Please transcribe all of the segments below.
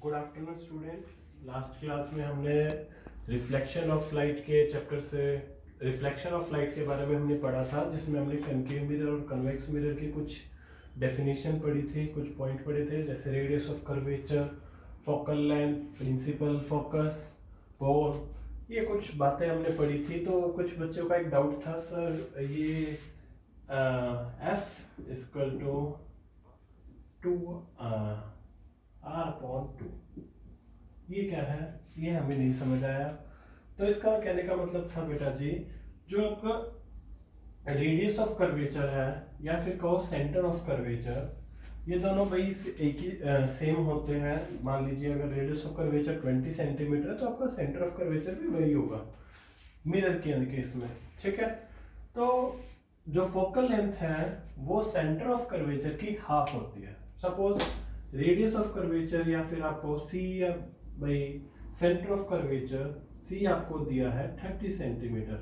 Good afternoon student. Last class में हमने reflection of light के चैप्टर से रिफ्लेक्शन ऑफ लाइट के बारे में हमने पढ़ा था, जिसमें हमने कनकेव मिरर और कन्वेक्स मिरर की कुछ डेफिनेशन पढ़ी थी, कुछ पॉइंट पढ़े थे, जैसे radius of curvature, focal length, principal focus, pole, ये कुछ बातें हमने पढ़ी थी। तो कुछ बच्चों का एक डाउट था, सर ये एफ इक्वल टू R/2 ये क्या है, ये हमें नहीं समझ आया। तो इसका कहने का मतलब था बेटा जी, जो आपका रेडियस ऑफ कर्वेचर है या फिर कहो सेंटर ऑफ कर्वेचर, ये दोनों भाई एक ही सेम होते हैं। मान लीजिए अगर रेडियस ऑफ कर्वेचर 20 सेंटीमीटर है तो आपका सेंटर ऑफ कर्वेचर भी वही होगा मिरर के केस में, ठीक है। तो जो फोकल लेंथ है वो सेंटर ऑफ कर्वेचर की हाफ होती है। सपोज रेडियस ऑफ कर्वेचर या फिर आपको सी या भाई सेंटर ऑफ कर्वेचर सी आपको दिया है 30 सेंटीमीटर,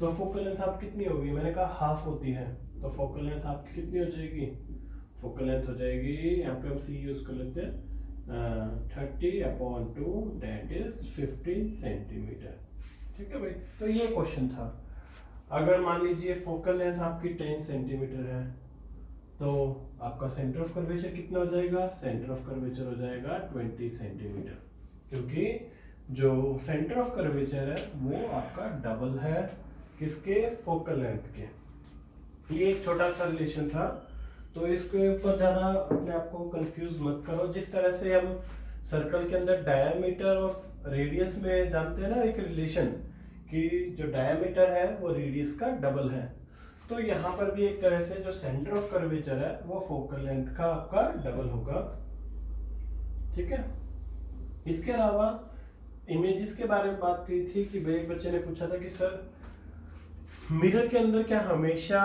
तो फोकल लेंथ आप कितनी होगी, मैंने कहा हाफ होती है। तो फोकल लेंथ आपकी कितनी हो जाएगी, फोकल लेंथ हो जाएगी, यहाँ पे हम सी यूज कर लेते हैं 30/2 दैट इज 15 सेंटीमीटर, ठीक है भाई। तो ये क्वेश्चन था। अगर मान लीजिए फोकल लेंथ आपकी 10 सेंटीमीटर है तो आपका सेंटर ऑफ कर्वेचर कितना हो जाएगा, सेंटर ऑफ कर्वेचर हो जाएगा 20 सेंटीमीटर, क्योंकि जो सेंटर ऑफ कर्वेचर है वो आपका डबल है किसके, फोकल लेंथ के। ये एक छोटा सा रिलेशन था, तो इसके ऊपर ज्यादा अपने आप को कंफ्यूज मत करो। जिस तरह से हम सर्कल के अंदर डायमीटर ऑफ रेडियस में जानते हैं ना एक रिलेशन, कि जो डायमीटर है वो रेडियस का डबल है, तो यहाँ पर भी एक तरह से जो सेंटर ऑफ कर्वेचर है वो फोकल लेंथ का आपका डबल होगा, ठीक है। इसके अलावा इमेजेस के बारे में बात की थी कि भाई एक बच्चे ने पूछा था कि सर मिरर के अंदर क्या हमेशा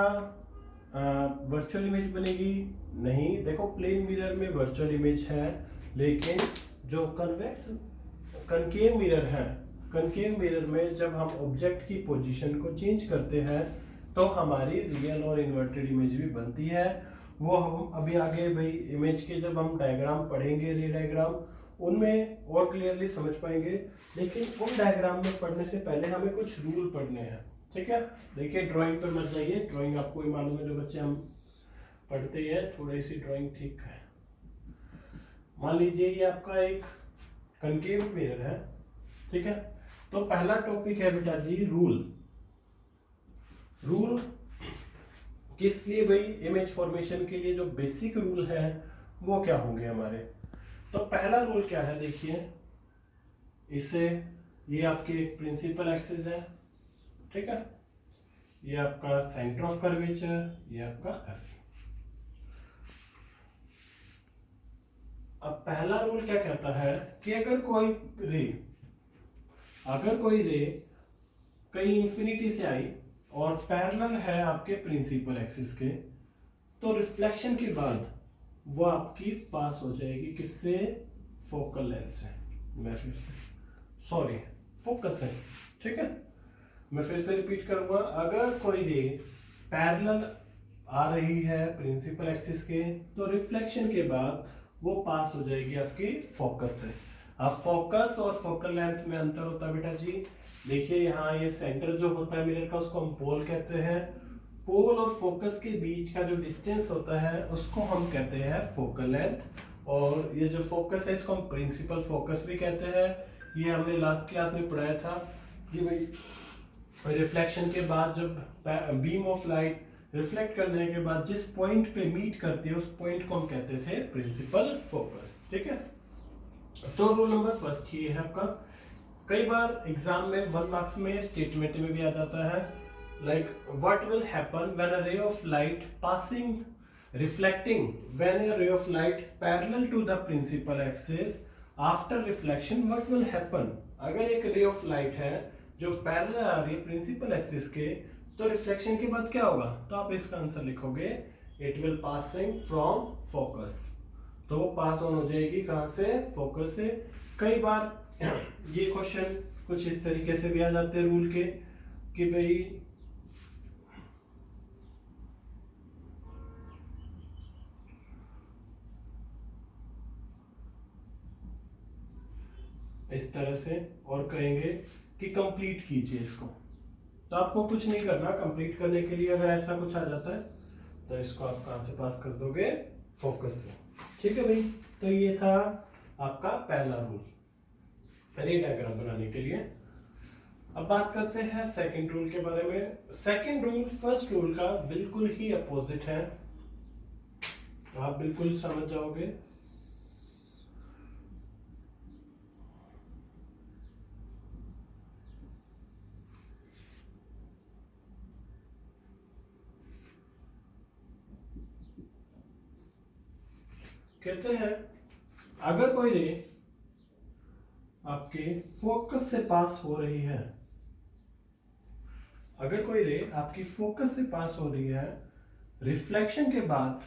वर्चुअल इमेज बनेगी। नहीं, देखो प्लेन मिरर में वर्चुअल इमेज है, लेकिन जो कनकेव मिरर है, कनकेव मिरर में जब हम ऑब्जेक्ट की पोजीशन को चेंज करते हैं तो हमारी रियल और इन्वर्टेड इमेज भी बनती है। वो हम अभी आगे भाई इमेज के जब हम डायग्राम पढ़ेंगे, रे डायग्राम, उनमें और क्लियरली समझ पाएंगे। लेकिन उन डायग्राम में पढ़ने से पहले हमें कुछ रूल पढ़ने हैं, ठीक है। देखिए ड्राइंग पर मत जाइए, ड्राइंग आपको ही मालूम है, जो बच्चे हम पढ़ते हैं थोड़ी सी ड्राइंग ठीक है। मान लीजिए ये आपका एक कनकेव मिरर है, ठीक है। तो पहला टॉपिक है बेटा जी रूल। रूल किस लिए भाई, इमेज फॉर्मेशन के लिए जो बेसिक रूल है वो क्या होंगे हमारे। तो पहला रूल क्या है, देखिए इससे ये आपकी एक प्रिंसिपल एक्सिस है, ठीक है, ये आपका सेंटर ऑफ कर्वेचर, ये आपका एफ। अब पहला रूल क्या कहता है कि अगर कोई रे कहीं इंफिनिटी से आई और पैरेलल है आपके प्रिंसिपल एक्सिस के, तो रिफ्लेक्शन के बाद वो आपकी पास हो जाएगी किससे, फोकल लेंथ से। मैं फिर से सॉरी फोकस है, ठीक है। मैं फिर से रिपीट करूंगा, अगर कोई रे पैरेलल आ रही है प्रिंसिपल एक्सिस के, तो रिफ्लेक्शन के बाद वो पास हो जाएगी आपकी फोकस से। अब फोकस और फोकल लेंथ में अंतर होता है बेटा जी। देखिए यहाँ ये सेंटर जो होता है मिरर का उसको हम पोल कहते हैं, पोल और फोकस के बीच का जो डिस्टेंस होता है उसको हम कहते हैं फोकल लेंथ, और ये जो फोकस है इसको हम प्रिंसिपल फोकस भी कहते हैं। ये हमने लास्ट क्लास में पढ़ाया था कि भाई रिफ्लेक्शन के बाद जब बीम ऑफ लाइट रिफ्लेक्ट करने के बाद जिस पॉइंट पे मीट करती है उस पॉइंट को हम कहते थे प्रिंसिपल फोकस, ठीक है। तो रूल नंबर फर्स्ट ये है आपका। कई बार एग्जाम में 1 मार्क्स में स्टेटमेंट में भी आ जाता है, like what will happen when a ray of light passing reflecting when a ray of light parallel to the principal axis after reflection what will happen. अगर एक रे ऑफ लाइट है जो पैरेलल आ रही है प्रिंसिपल एक्सिस के, तो reflection के बाद क्या होगा, तो आप इसका आंसर लिखोगे it will passing from focus. तो वो पास ऑन हो जाएगी कहां से, फोकस से। कई बार ये क्वेश्चन कुछ इस तरीके से भी आ जाते हैं रूल के कि भाई इस तरह से और कहेंगे कि कंप्लीट कीजिए इसको। तो आपको कुछ नहीं करना, कंप्लीट करने के लिए अगर ऐसा कुछ आ जाता है तो इसको आप कहाँ से पास कर दोगे, फोकस से। ठीक है भाई, तो ये था आपका पहला रूल रे डायग्राम बनाने के लिए। अब बात करते हैं सेकंड रूल के बारे में। सेकंड रूल फर्स्ट रूल का बिल्कुल ही अपोजिट है, तो आप बिल्कुल समझ जाओगे। कहते हैं अगर कोई रे आपके फोकस से पास हो रही है, अगर कोई रे आपकी फोकस से पास हो रही है, रिफ्लेक्शन के बाद,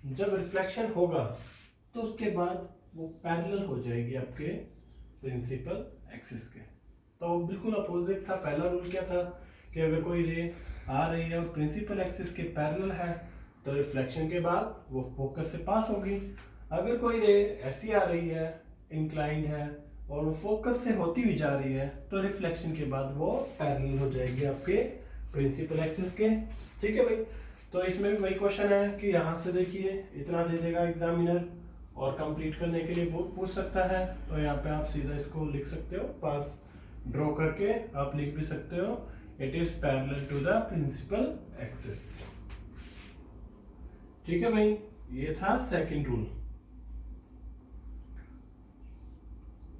जब रिफ्लेक्शन होगा तो उसके बाद वो पैरेलल हो जाएगी आपके प्रिंसिपल एक्सिस के। तो बिल्कुल अपोजिट था। पहला रूल क्या था कि अगर कोई रे आ रही है और प्रिंसिपल एक्सिस के पैरेलल है तो रिफ्लेक्शन के बाद वो फोकस से पास होगी। अगर कोई रे ऐसी आ रही है, इंक्लाइंड है और वो फोकस से होती हुई जा रही है तो रिफ्लेक्शन के बाद वो पैरेलल हो जाएगी आपके प्रिंसिपल एक्सिस के। ठीक है भाई, तो इसमें भी वही क्वेश्चन है कि यहाँ से देखिए इतना दे देगा एग्जामिनर और कंप्लीट करने के लिए पूछ सकता है। तो यहाँ पे आप सीधा इसको लिख सकते हो, पास ड्रॉ करके आप लिख भी सकते हो, it is parallel to the principal axis. ठीक है भाई, ये था सेकंड रूल।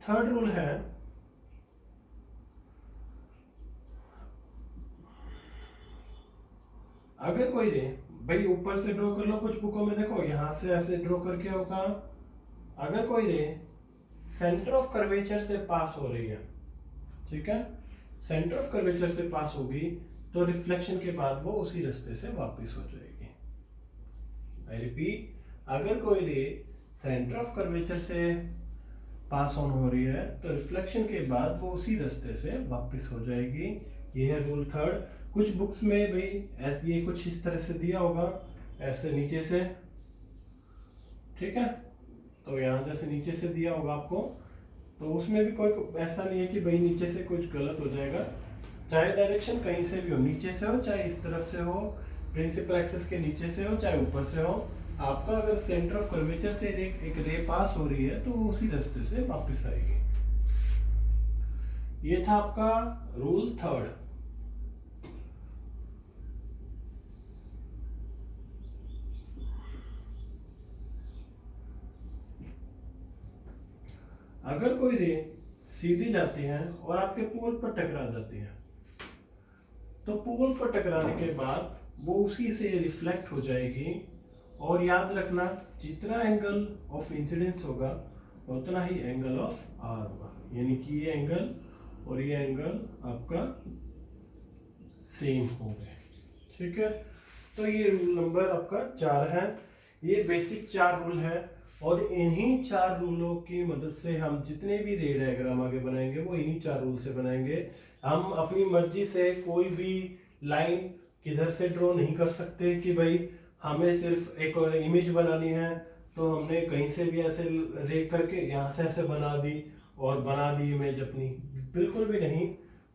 थर्ड रूल है अगर कोई रे, भाई ऊपर से ड्रॉ कर लो, कुछ बुकों में देखो यहां से ऐसे ड्रॉ करके होगा। अगर कोई रे सेंटर ऑफ कर्वेचर से पास हो रही है, ठीक है, सेंटर ऑफ कर्वेचर से पास होगी तो रिफ्लेक्शन के बाद वो उसी रास्ते से वापस हो जाएगी। आई रिपीट, अगर कोई रे सेंटर ऑफ कर्वेचर से पास ऑन हो रही है तो रिफ्लेक्शन के बाद वो उसी रास्ते से वापस हो जाएगी। ये है रूल थर्ड। कुछ बुक्स में भाई ऐसे ये कुछ इस तरह से दिया होगा, ऐसे नीचे से, ठीक है, तो यहाँ जैसे नीचे से दिया होगा आपको, तो उसमें भी कोई ऐसा नहीं है कि भाई नीचे से कुछ गलत हो जाएगा। चाहे डायरेक्शन कहीं से भी हो, नीचे से हो चाहे इस तरफ से हो, प्रिंसिपल एक्सिस के नीचे से हो चाहे ऊपर से हो, आपका अगर सेंटर ऑफ कर्वेचर से एक रे पास हो रही है तो वो उसी रास्ते से वापस आएगी। ये था आपका रूल थर्ड। अगर कोई रे सीधी जाती है और आपके पोल पर टकरा जाती है तो पोल पर टकराने के बाद वो उसी से रिफ्लेक्ट हो जाएगी। और याद रखना, जितना एंगल ऑफ इंसिडेंस होगा उतना ही एंगल ऑफ आर होगा, यानी कि ये एंगल और ये एंगल आपका सेम हो गए। ठीक है, तो ये रूल नंबर आपका 4 है। ये बेसिक 4 रूल है और इन्हीं 4 रूलों की मदद से हम जितने भी रे डायग्राम आगे बनाएंगे वो इन्हीं 4 रूल से बनाएंगे। हम अपनी मर्जी से कोई भी लाइन किधर से ड्रॉ नहीं कर सकते कि भाई हमें सिर्फ एक इमेज बनानी है तो हमने कहीं से भी ऐसे रे करके यहाँ से ऐसे बना दी और बना दी इमेज अपनी, बिल्कुल भी नहीं।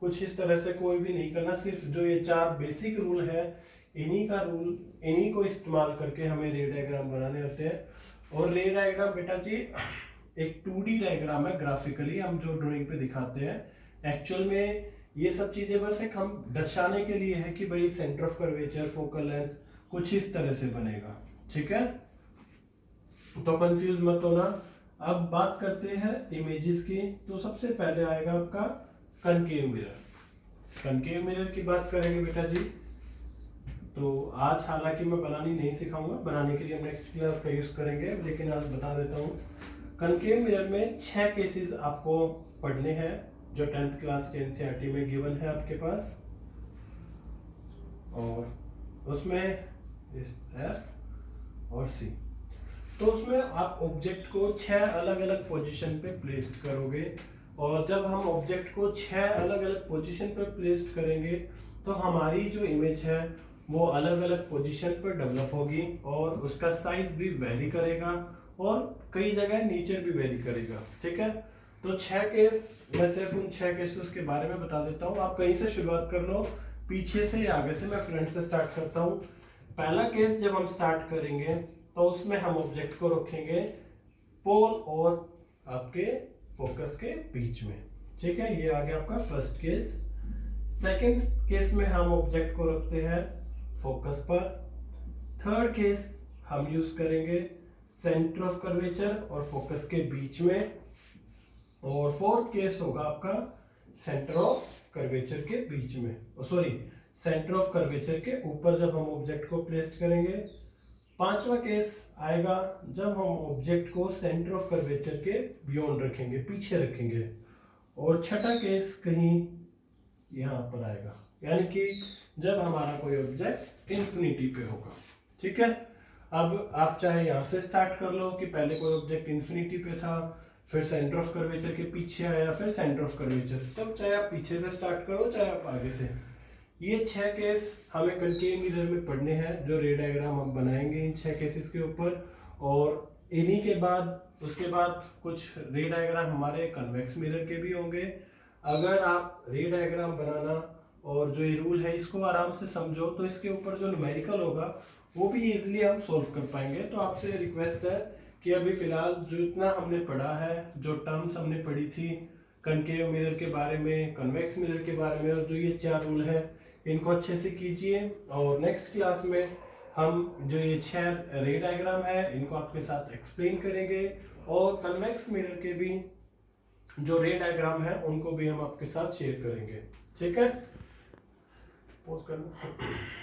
कुछ इस तरह से कोई भी नहीं करना। सिर्फ जो ये 4 बेसिक रूल है इन्हीं को इस्तेमाल करके हमें रे डायग्राम बनाने होते हैं। और रे डायग्राम बेटा जी एक 2D डायग्राम है, ग्राफिकली हम जो ड्राइंग पे दिखाते हैं। एक्चुअल में ये सब चीजें बस एक हम दर्शाने के लिए है कि भाई centre of curvature, focal length कुछ इस तरह से बनेगा। ठीक है, तो कंफ्यूज मत होना। अब बात करते हैं इमेजेस की। तो सबसे पहले आएगा आपका कनकेव मिरर। कनकेव मिरर की बात करेंगे बेटा जी। तो आज हालांकि मैं बनानी नहीं सिखाऊंगा, बनाने के लिए हम नेक्स्ट क्लास का यूज करेंगे, लेकिन आज बता देता हूँ। कनकेव मिरर में 6 केसेस आपको पढ़ने हैं जो 10th क्लास के एनसीईआरटी में गिवन है आपके पास। और उसमें एफ और सी, तो उसमें आप ऑब्जेक्ट को 6 अलग अलग पोजीशन पे प्लेस्ड करोगे। और जब हम ऑब्जेक्ट को 6 अलग अलग पोजीशन पे प्लेस्ड करेंगे तो हमारी जो इमेज है वो अलग अलग पोजीशन पर डेवलप होगी और उसका साइज भी वेरी करेगा और कई जगह नेचर भी वेरी करेगा। ठीक है, तो 6 केस, मैं सिर्फ उन 6 केसेस के बारे में बता देता हूँ, आप कहीं से शुरुआत कर लो, पीछे से या आगे से, मैं फ्रंट से स्टार्ट करता हूँ। पहला केस जब हम स्टार्ट करेंगे तो उसमें हम ऑब्जेक्ट को रखेंगे पोल और आपके फोकस के बीच में, ठीक है, ये आ गया आपका फर्स्ट केस। सेकंड केस में हम ऑब्जेक्ट को रखते हैं फोकस पर। थर्ड केस हम यूज करेंगे सेंटर ऑफ कर्वेचर और फोकस के बीच में। और फोर्थ केस होगा आपका सेंटर ऑफ कर्वेचर के बीच में, सॉरी सेंटर ऑफ कर्वेचर के ऊपर जब हम ऑब्जेक्ट को प्लेस करेंगे। पांचवा केस आएगा जब हम ऑब्जेक्ट को सेंटर ऑफ कर्वेचर के बियॉन्ड रखेंगे, पीछे रखेंगे। और छठा केस कहीं यहां पर आएगा, यानी कि जब हमारा कोई ऑब्जेक्ट इन्फिनिटी पे होगा, ठीक है। अब आप चाहे यहां से स्टार्ट कर लो कि पहले कोई ऑब्जेक्ट इन्फिनिटी पे था, फिर सेंटर ऑफ कर्वेचर के पीछे आया, फिर सेंटर ऑफ कर्वेचर, तब चाहे आप पीछे से स्टार्ट करो चाहे आप आगे से। ये 6 केस हमें कनकेव मिरर में पढ़ने हैं, जो रे डायग्राम हम बनाएंगे इन 6 केसेस के ऊपर। और इन्हीं के बाद उसके बाद कुछ रे डायग्राम हमारे कन्वेक्स मिरर के भी होंगे। अगर आप रे डायग्राम बनाना और जो ये रूल है इसको आराम से समझो तो इसके ऊपर जो न्यूमेरिकल होगा वो भी इजीली हम सॉल्व कर पाएंगे। तो आपसे रिक्वेस्ट है कि अभी फिलहाल जो इतना हमने पढ़ा है, जो टर्म्स हमने पढ़ी थी कनकेव मिरर के बारे में, कन्वेक्स मिरर के बारे में, और जो ये 4 रूल है इनको अच्छे से कीजिए। और नेक्स्ट क्लास में हम जो ये 6 रे डायग्राम है इनको आपके साथ एक्सप्लेन करेंगे, और कन्वेक्स मिरर के भी जो रे डायग्राम है उनको भी हम आपके साथ शेयर करेंगे, ठीक है। पोस्ट करना।